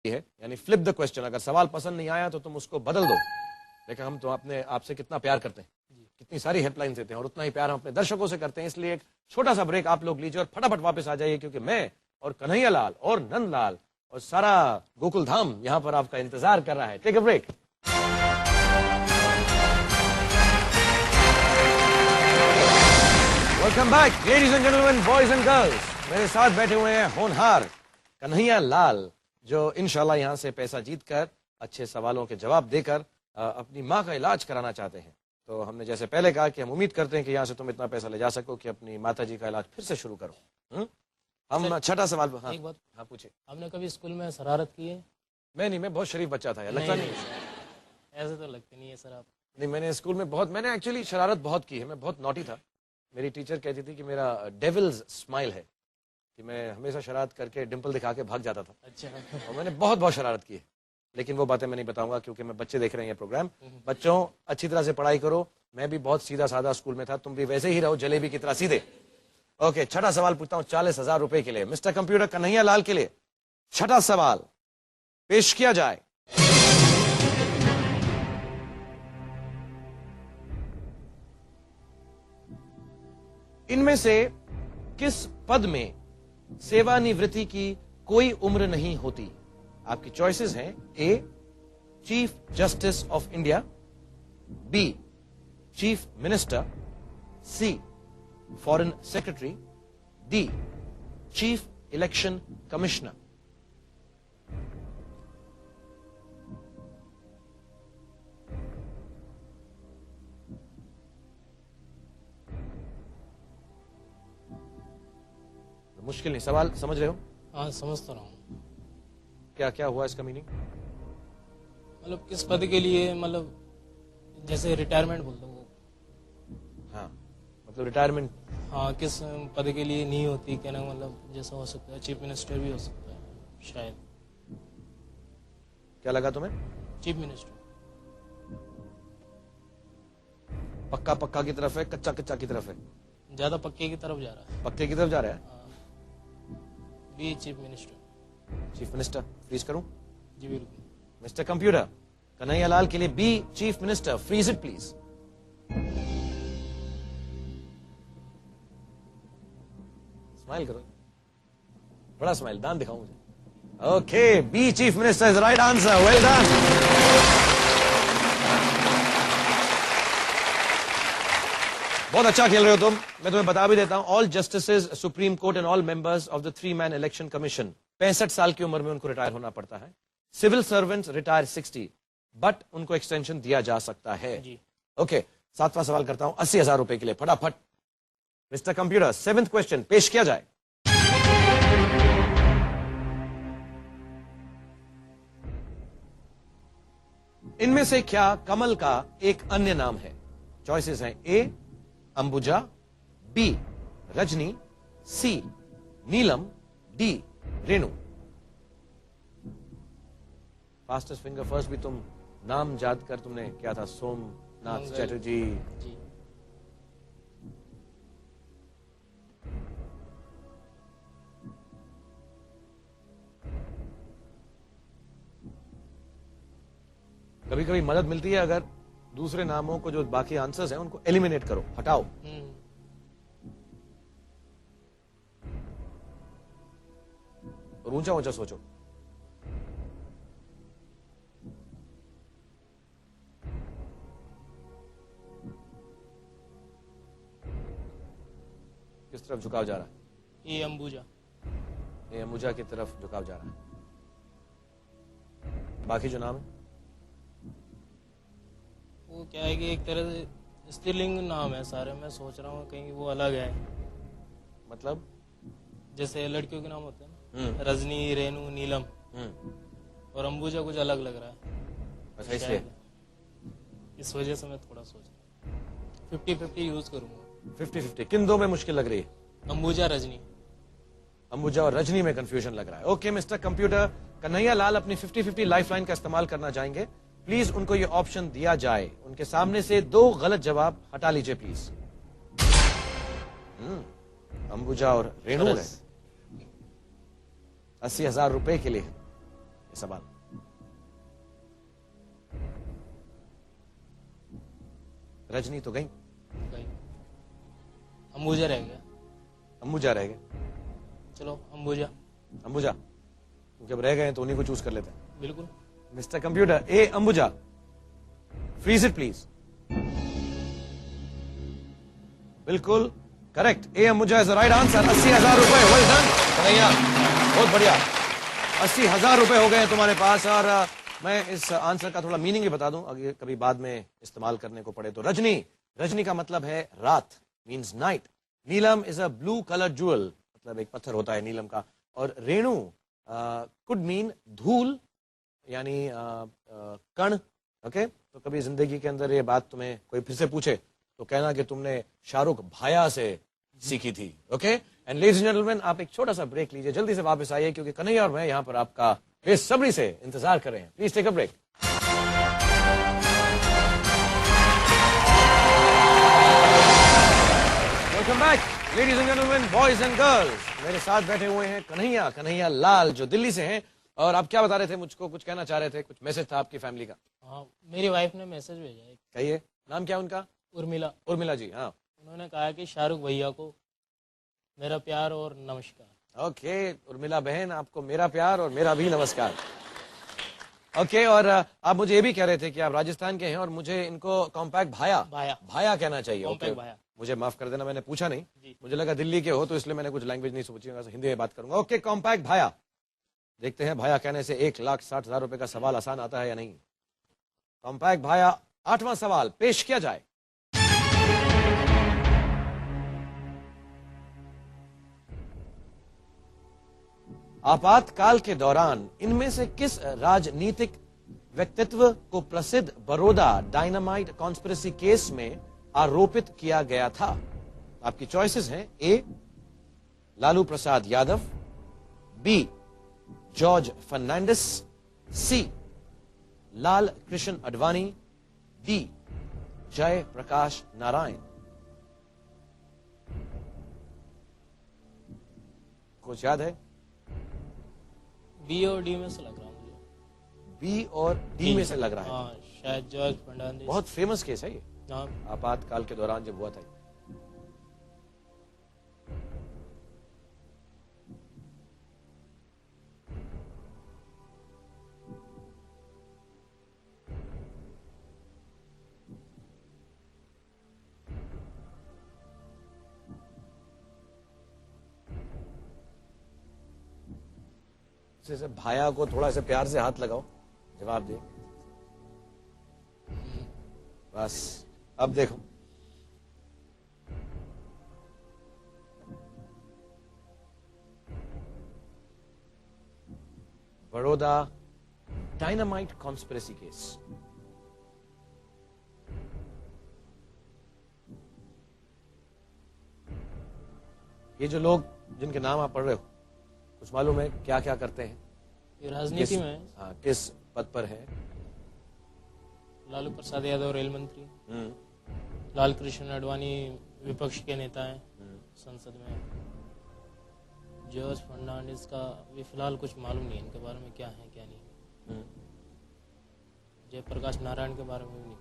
है, यानी flip the question. अगर सवाल पसंद नहीं आया तो तुम उसको बदल दो। लेकिन हम तो अपने आपसे कितना प्यार करते हैं, कितनी सारी हेल्पलाइन देते हैं, और उतना ही प्यार हम अपने दर्शकों से करते हैं। इसलिए एक छोटा सा ब्रेक आप लोग लीजिए और फटाफट वापस आ जाइए, क्योंकि मैं और कन्हैया लाल और नंदलाल और सारा गोकुल धाम यहां पर आपका इंतजार कर रहा है। Take a break. Welcome back ladies and gentleman, boys and girls. मेरे साथ बैठे हुए हैं होनहार कन्हैया लाल, जो इंशाल्लाह यहां से पैसा जीतकर अच्छे सवालों के जवाब देकर अपनी माँ का इलाज कराना चाहते हैं। तो हमने जैसे पहले कहा कि हम उम्मीद करते हैं कि यहाँ से तुम इतना पैसा ले जा सको कि अपनी माता जी का इलाज फिर से शुरू करो। हम छठा सवाल। हाँ, एक बात। हाँ पूछे। आपने कभी स्कूल में शरारत की है? मैं बहुत शरीफ बच्चा था, लगता नहीं। ऐसे तो लगते नहीं है सर आप। नहीं, मैंने स्कूल में मैंने एक्चुअली शरारत बहुत की है। मैं बहुत नॉटी था। मेरी टीचर कहती थी कि मेरा डेविल्स स्माइल है, कि मैं हमेशा शरारत करके डिम्पल दिखा के भाग जाता था। अच्छा। और मैंने बहुत शरारत की है, लेकिन वो बातें मैं नहीं बताऊंगा क्योंकि मैं बच्चे देख रहे हैं ये प्रोग्राम। बच्चों, अच्छी तरह से पढ़ाई करो। मैं भी बहुत सीधा साधा स्कूल में था, तुम भी वैसे ही रहो, जलेबी की तरह सीधे। ओके, छठा सवाल पूछता हूं 40,000 रुपए के लिए। मिस्टर कंप्यूटर कन्हैया लाल के लिए छठा सवाल पेश किया जाए। इनमें से किस पद में सेवानिवृत्ति की कोई उम्र नहीं होती? आपकी चॉइसेस हैं: A chief justice of India, B chief minister, C foreign secretary, D chief election commissioner. मुश्किल नहीं, सवाल समझ रहे हो? हाँ, समझ तो रहा हूँ। क्या क्या हुआ इसका मीनिंग? मतलब किस पद के लिए, मतलब जैसे रिटायरमेंट बोल दो। हाँ, मतलब रिटायरमेंट। हाँ, किस पद के लिए नहीं होती, कहना मतलब जैसा हो सकता है चीफ मिनिस्टर भी हो सकता है शायद। क्या लगा तुम्हें? Chief minister. पक्का पक्का की तरफ है, कच्चा कच्चा की तरफ है? ज्यादा पक्के की तरफ जा रहा है। पक्के की तरफ जा रहा है। B chief minister. Chief minister freeze करूं? जी बिल्कुल। मिस्टर कंप्यूटर कन्हैया लाल के लिए B chief minister, freeze it please. Smile करो, बड़ा स्माइल, दान दिखाओ मुझे। Okay, B chief minister is right answer, well done. बहुत अच्छा खेल रहे हो तुम। मैं तुम्हें बता भी देता हूं, all जस्टिसेज supreme court and all members of the 3-man election commission 65 साल की उम्र में उनको रिटायर होना पड़ता है। सिविल सर्वेंट्स रिटायर 60, बट उनको एक्सटेंशन दिया जा सकता है। ओके, सातवां सवाल करता हूं 80,000 रुपए के लिए, फटाफट। मिस्टर कंप्यूटर, 7th क्वेश्चन पेश किया जाए। इनमें से क्या कमल का एक अन्य नाम है? चॉइसेस हैं: A Ambuja, B Rajni, C Neelam, D Renu. Fastest finger first भी तुम नाम याद कर, तुमने क्या था? सोमनाथ चैटर्जी। कभी कभी मदद मिलती है, अगर दूसरे नामों को जो बाकी आंसर्स हैं उनको एलिमिनेट करो, हटाओ। और ऊंचा ऊंचा सोचो। किस तरफ झुकाव जा रहा है? ये अंबुजा। ये अंबुजा की तरफ झुकाव जा रहा है। बाकी जो नाम है वो क्या है कि एक तरह से स्त्रीलिंग नाम है सारे। मैं सोच रहा हूँ कहीं वो अलग है, मतलब जैसे लड़कियों के नाम होते हैं ना, रजनी, रेणु, नीलम, और अंबुजा कुछ अलग लग रहा है। अच्छा, इसलिए इस वजह से मैं थोड़ा सोच 50-50 यूज करूंगा। 50-50 किन दो में मुश्किल लग रही है? अंबुजा, रजनी। अंबुजा और रजनी में कंफ्यूजन लग रहा है। ओके मिस्टर कंप्यूटर, कन्हैया लाल अपनी 50-50 लाइफलाइन का इस्तेमाल करना चाहेंगे। प्लीज उनको ये ऑप्शन दिया जाए। उनके सामने से 2 गलत जवाब हटा लीजिए प्लीज। अंबुजा और रेणु है। 80,000 रुपए के लिए ये सवाल। रजनी तो गई, भाई अंबुजा रह गया। अंबुजा रह गए। चलो अंबुजा। अंबुजा, क्योंकि अब रह गए हैं तो उन्हीं को चूज कर लेते हैं। बिल्कुल। Mister computer, A Ambuja, freeze it please. बिल्कुल correct, A Ambuja is the right answer. 80,000 रुपए, वेल डन कन्हैया, बहुत बढ़िया। 80,000 रुपए हो गए हैं तुम्हारे पास। और मैं इस आंसर का थोड़ा मीनिंग भी बता दूं, अगर कभी बाद में इस्तेमाल करने को पड़े तो। रजनी, रजनी का मतलब है रात, means night. Neelam is a blue colour jewel, मतलब एक पत्थर होता है नीलम का। और रेणु कुड मीन धूल, यानी कण। ओके, तो कभी जिंदगी के अंदर ये बात तुम्हें कोई फिर से पूछे तो कहना कि तुमने शाहरुख भाया से सीखी थी। Okay, and ladies and gentleman, आप एक छोटा सा ब्रेक लीजिए, जल्दी से वापस आइए, क्योंकि कन्हैया और मैं यहाँ पर आपका बेसब्री से इंतजार कर रहे हैं। Please take a break. Welcome back ladies and gentleman, boys and girls. मेरे साथ बैठे हुए हैं कन्हैया, कन्हैया लाल, जो दिल्ली से हैं। और आप क्या बता रहे थे मुझको, कुछ कहना चाह रहे थे, कुछ मैसेज था आपकी फैमिली का? हाँ, मेरी वाइफ ने मैसेज भेजा है। कहिए, नाम क्या उनका? उर्मिला। उर्मिला जी, हाँ। उन्होंने कहा कि शाहरुख भैया को मेरा प्यार और नमस्कार। ओके, उर्मिला बहन, आपको मेरा प्यार और मेरा भी नमस्कार। ओके, और आप मुझे ये भी कह रहे थे कि आप राजस्थान के हैं और मुझे इनको कॉम्पैक्ट भाया भाया कहना चाहिए। ओके, भाया। मुझे माफ कर देना, मैंने पूछा नहीं, जी। मुझे लगा दिल्ली के हो तो इसलिए मैंने कुछ लैंग्वेज नहीं सोची, हिंदी में बात करूंगा। ओके, कॉम्पैक्ट भाया। देखते हैं भाया कहने से 1,60,000 रुपए का सवाल आसान आता है या नहीं। कॉम्पैक्ट भाया, 8वां सवाल पेश किया जाए। आपातकाल के दौरान इनमें से किस राजनीतिक व्यक्तित्व को प्रसिद्ध बड़ौदा डायनामाइट कॉन्स्पिरेसी केस में आरोपित किया गया था? आपकी चॉइसेस हैं, ए लालू प्रसाद यादव, बी जॉर्ज फर्नांडिस, सी लाल कृष्ण आडवाणी, डी जय प्रकाश नारायण। कुछ याद है? बी और डी में से लग रहा है मुझे। बी और डी में से लग रहा है। हाँ, शायद जॉर्ज फर्नांडिस। बहुत फेमस केस है ये, हाँ। आपातकाल के दौरान जब हुआ था। से भाया को थोड़ा से प्यार से हाथ लगाओ, जवाब दे। बस अब देखो, बड़ौदा डायनामाइट कॉन्स्पिरेसी केस। ये जो लोग जिनके नाम आप पढ़ रहे हो, कुछ मालूम है क्या क्या करते हैं? ये राजनीति में है। हाँ, किस पद पर है? लालू प्रसाद यादव रेल मंत्री, लाल कृष्ण आडवाणी विपक्ष के नेता हैं संसद में, जॉर्ज फर्नांडिस का भी फिलहाल कुछ मालूम नहीं है इनके बारे में, क्या है क्या नहीं। जयप्रकाश नारायण के बारे में भी नहीं।